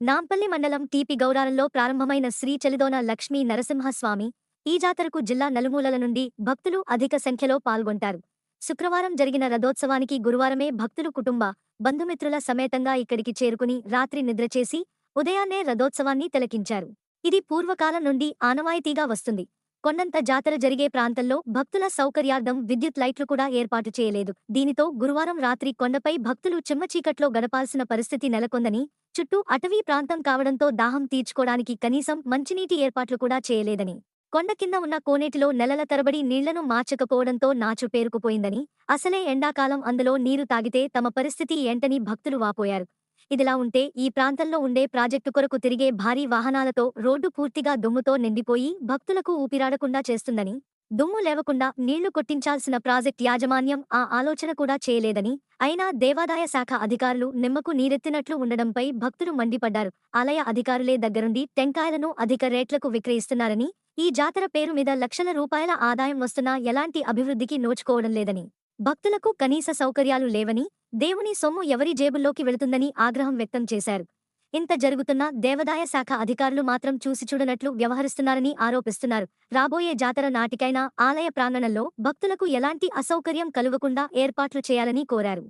నాంపల్లి మండలం టీపీ గౌరారంలో ప్రారంభమైన శ్రీ చలిదోన లక్ష్మీ నరసింహస్వామి ఈ జాతరకు జిల్లా నలుమూలల నుండి భక్తులు అధిక సంఖ్యలో పాల్గొంటారు. శుక్రవారం జరిగిన రథోత్సవానికి గురువారమే భక్తులు కుటుంబ బంధుమిత్రుల సమేతంగా ఇక్కడికి చేరుకుని రాత్రి నిద్రచేసి ఉదయాన్నే రథోత్సవాన్ని తిలకించారు. ఇది పూర్వకాలం నుండి ఆనవాయితీగా వస్తుంది. కొండంత జాతర జరిగే ప్రాంతంలో భక్తుల సౌకర్యార్థం విద్యుత్ లైట్లు కూడా ఏర్పాటు చేయలేదు. దీనితో గురువారం రాత్రి కొండపై భక్తులు చిమ్మచీకట్లో గడపాల్సిన పరిస్థితి నెలకొందని, చుట్టూ అటవీ ప్రాంతం కావడంతో దాహం తీర్చుకోవడానికి కనీసం మంచినీటి ఏర్పాట్లు కూడా చేయలేదని, కొండ కింద ఉన్న కోనేటిలో నెలల తరబడి నీళ్లను మార్చకపోవడంతో నాచు పేరుకుపోయిందని, అసలే ఎండాకాలం అందులో నీరు తాగితే తమ పరిస్థితి ఏంటని భక్తులు వాపోయారు. ఇదిలా ఉంటే ఈ ప్రాంతంలో ఉండే ప్రాజెక్టు కొరకు తిరిగే భారీ వాహనాలతో రోడ్డు పూర్తిగా దుమ్ముతో నిండిపోయి భక్తులకు ఊపిరాడకుండా చేస్తుందని, దుమ్ము లేవకుండా నీళ్లు కొట్టించాల్సిన ప్రాజెక్ట్ యాజమాన్యం ఆ ఆలోచన కూడా చేయలేదని, అయినా దేవాదాయ శాఖ అధికారులు నిమ్మకు నీరెత్తినట్లు ఉండడంపై భక్తులు మండిపడ్డారు. ఆలయ అధికారులే దగ్గరుండి టెంకాయలను అధిక రేట్లకు విక్రయిస్తున్నారని, ఈ జాతర పేరు మీద లక్షల రూపాయల ఆదాయం వస్తున్నా ఎలాంటి అభివృద్ధికి నోచుకోవడం లేదని, భక్తులకు కనీస సౌకర్యాలు లేవని, దేవుని సొమ్ము ఎవరి జేబుల్లోకి వెళుతుందని ఆగ్రహం వ్యక్తం చేశారు. ఇంత జరుగుతున్నా దేవాదాయ శాఖ అధికారులు మాత్రం చూసిచూడనట్లు వ్యవహరిస్తున్నారని ఆరోపిస్తున్నారు. రాబోయే జాతర నాటికైనా ఆలయ ప్రాంగణంలో భక్తులకు ఎలాంటి అసౌకర్యం కలుగకుండా ఏర్పాట్లు చేయాలని కోరారు.